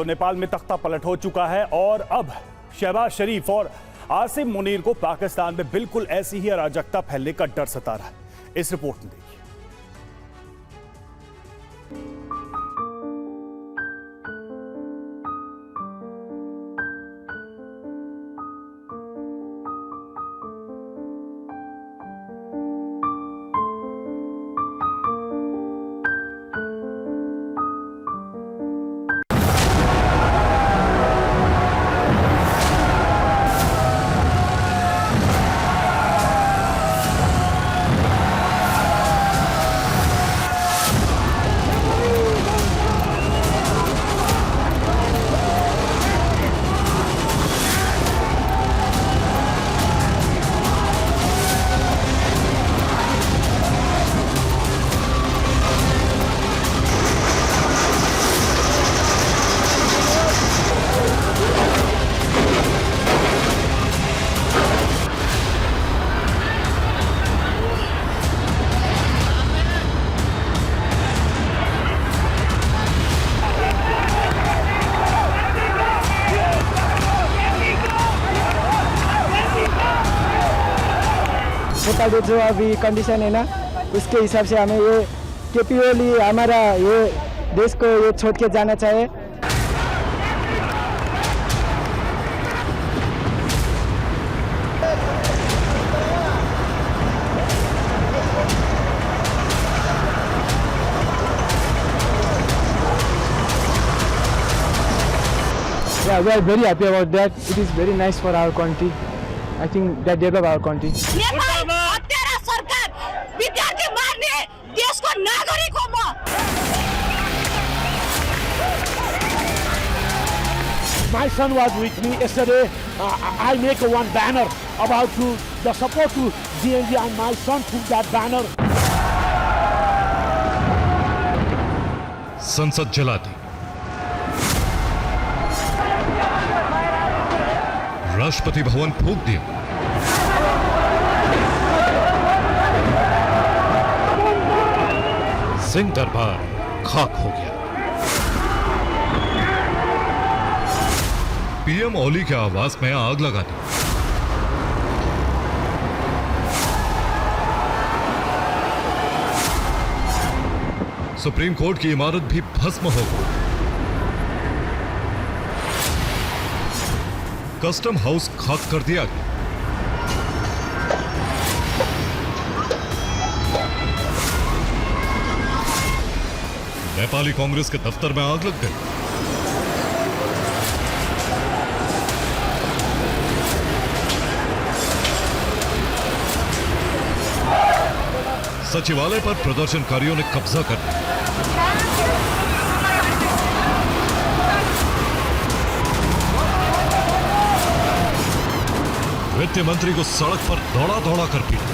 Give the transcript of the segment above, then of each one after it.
तो नेपाल में तख्ता पलट हो चुका है और अब शहबाज शरीफ और आसिम मुनीर को पाकिस्तान में बिल्कुल ऐसी ही अराजकता फैलने का डर सता रहा है। इस रिपोर्ट में देखिए। नेपाल जो अभी कंडीशन है ना, उसके हिसाब से हमें ये केपी ओली हमारा ये देश को ये छोड़ के जाना चाहिए। Yeah, we are very happy about that. It is very nice for our country. I think that develop our country. Nepal तेरा सरकार विद्यार्थी मार्ने देशको नागरिक हो म। My son was with me yesterday. I make one banner about the support to DNG and my son took that banner. संसद जला दी, राष्ट्रपति भवन फूंक दिया, सिंह दरबार खाक हो गया। पीएम ओली के आवास में आग लगा दी। सुप्रीम कोर्ट की इमारत भी भस्म हो गई। कस्टम हाउस खाक कर दिया गया। नेपाली कांग्रेस के दफ्तर में आग लग गई। सचिवालय पर प्रदर्शनकारियों ने कब्जा कर लिया। वित्त मंत्री को सड़क पर दौड़ा दौड़ा कर पीटा।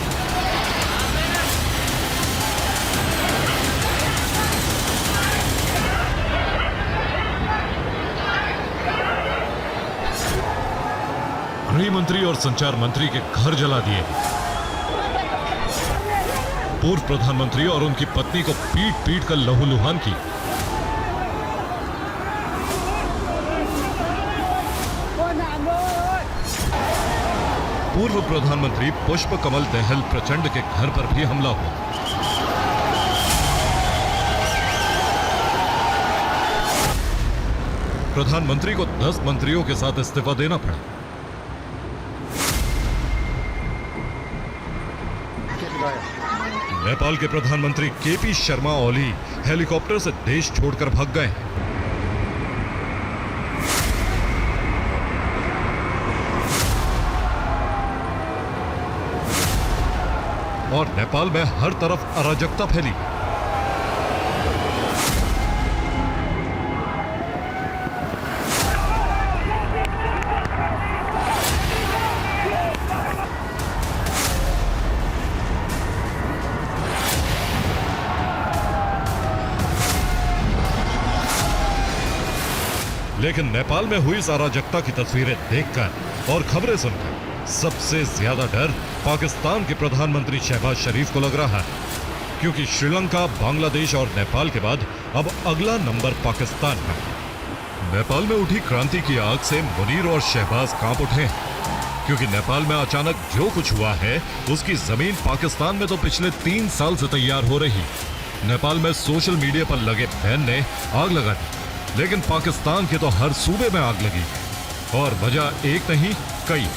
गृह मंत्री और संचार मंत्री के घर जला दिए। पूर्व प्रधानमंत्री और उनकी पत्नी को पीट पीट कर लहूलुहान की। पूर्व प्रधानमंत्री पुष्प कमल दहल प्रचंड के घर पर भी हमला हुआ। प्रधानमंत्री को 10 मंत्रियों के साथ इस्तीफा देना पड़ा। नेपाल के प्रधानमंत्री केपी शर्मा ओली हेलीकॉप्टर से देश छोड़कर भाग गए हैं। और नेपाल में हर तरफ अराजकता फैली। लेकिन नेपाल में हुई इस अराजकता की तस्वीरें देखकर और खबरें सुनकर सबसे ज्यादा डर पाकिस्तान के प्रधानमंत्री शहबाज शरीफ को लग रहा है, क्योंकि श्रीलंका, बांग्लादेश और नेपाल के बाद अब अगला नंबर पाकिस्तान है। नेपाल में उठी क्रांति की आग से मुनीर और शहबाज कांप उठे हैं, क्योंकि नेपाल में अचानक जो कुछ हुआ है उसकी जमीन पाकिस्तान में तो पिछले 3 साल से तैयार हो रही। नेपाल में सोशल मीडिया पर लगे बैन ने आग लगा दी, लेकिन पाकिस्तान के तो हर सूबे में आग लगी और वजह एक नहीं कई।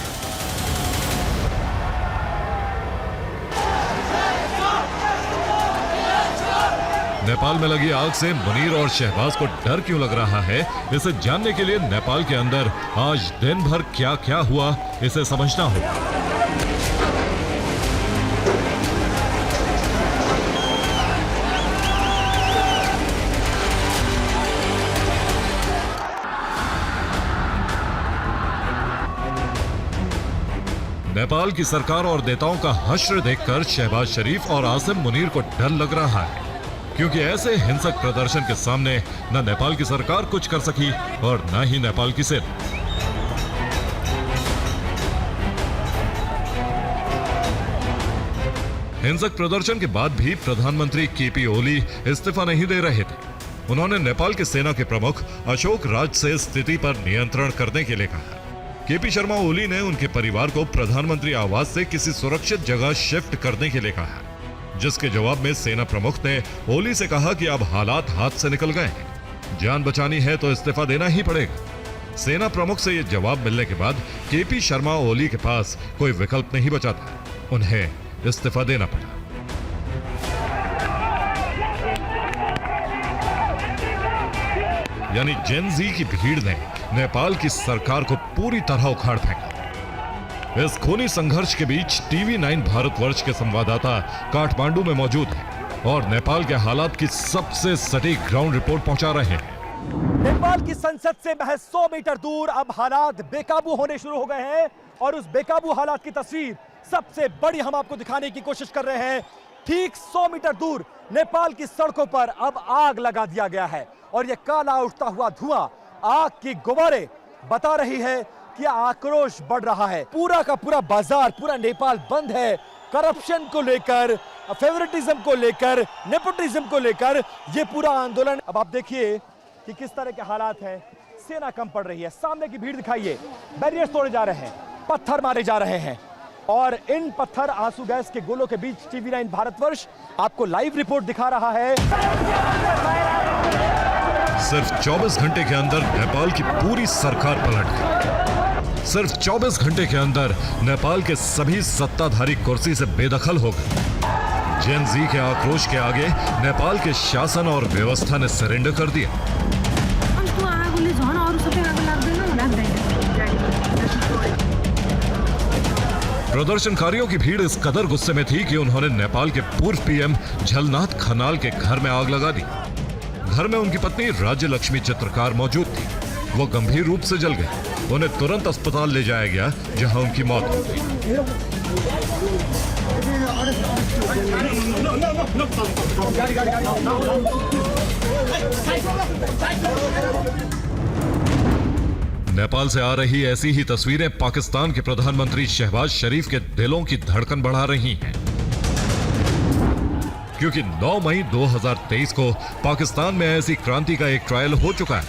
नेपाल में लगी आग से मुनीर और शहबाज को डर क्यों लग रहा है, इसे जानने के लिए नेपाल के अंदर आज दिन भर क्या क्या हुआ इसे समझना होगा। नेपाल की सरकार और नेताओं का हश्र देखकर शहबाज शरीफ और आसिम मुनीर को डर लग रहा है, क्योंकि ऐसे हिंसक प्रदर्शन के सामने न नेपाल की सरकार कुछ कर सकी और न ही नेपाल की सेना। हिंसक प्रदर्शन के बाद भी प्रधानमंत्री केपी ओली इस्तीफा नहीं दे रहे थे। उन्होंने नेपाल के सेना के प्रमुख अशोक राज से स्थिति पर नियंत्रण करने के लिए कहा। केपी शर्मा ओली ने उनके परिवार को प्रधानमंत्री आवास से किसी सुरक्षित जगह शिफ्ट करने के लिए कहा, जिसके जवाब में सेना प्रमुख ने ओली से कहा कि अब हालात हाथ से निकल गए हैं, जान बचानी है तो इस्तीफा देना ही पड़ेगा। सेना प्रमुख से यह जवाब मिलने के बाद केपी शर्मा ओली के पास कोई विकल्प नहीं बचा था, उन्हें इस्तीफा देना पड़ा। यानी जेन जी की भीड़ ने नेपाल की सरकार को पूरी तरह उखाड़ फेंका। इस खूनी संघर्ष के बीच TV9 भारतवर्ष के संवाददाता काठमांडू में मौजूद हैं और नेपाल के हालात की सबसे सटीक ग्राउंड रिपोर्ट पहुंचा रहे हैं। नेपाल की संसद से महज 100 मीटर दूर अब हालात बेकाबू होने शुरू हो गए हैं और उस बेकाबू हालात की तस्वीर सबसे बड़ी हम आपको दिखाने की कोशिश कर रहे हैं। ठीक 100 मीटर दूर नेपाल की सड़कों पर अब आग लगा दिया गया है और यह काला उठता हुआ धुआं, आग की गुब्बारे बता रही है कि आक्रोश बढ़ रहा है। पूरा का पूरा बाजार, पूरा नेपाल बंद है। करप्शन को लेकर, फेवरेटिज्म को लेकर, नेपोटिज्म को लेकर यह पूरा आंदोलन। अब आप देखिए कि किस तरह के हालात हैं। सेना कम पड़ रही है, सामने की भीड़ दिखाइए, बैरियर्स तोड़े जा रहे हैं, पत्थर मारे जा रहे हैं और इन पत्थर आंसू गैस के गोलों के बीच TV9 भारतवर्ष आपको लाइव रिपोर्ट दिखा रहा है। सिर्फ 24 घंटे के अंदर नेपाल की पूरी सरकार पलट गई। सिर्फ 24 घंटे के अंदर नेपाल के सभी सत्ताधारी कुर्सी से बेदखल हो गए। जेन जी के आक्रोश के आगे नेपाल के शासन और व्यवस्था ने सरेंडर कर दिया। प्रदर्शनकारियों की भीड़ इस कदर गुस्से में थी कि उन्होंने नेपाल के पूर्व PM झलनाथ खनाल के घर में आग लगा दी। घर में उनकी पत्नी राज्य लक्ष्मी चित्रकार मौजूद थी। वो गंभीर रूप से जल गए। उन्हें तुरंत अस्पताल ले जाया गया, जहां उनकी मौत हो गई। नेपाल से आ रही ऐसी ही तस्वीरें पाकिस्तान के प्रधानमंत्री शहबाज शरीफ के दिलों की धड़कन बढ़ा रही हैं, क्योंकि 9 मई 2023 को पाकिस्तान में ऐसी क्रांति का एक ट्रायल हो चुका है।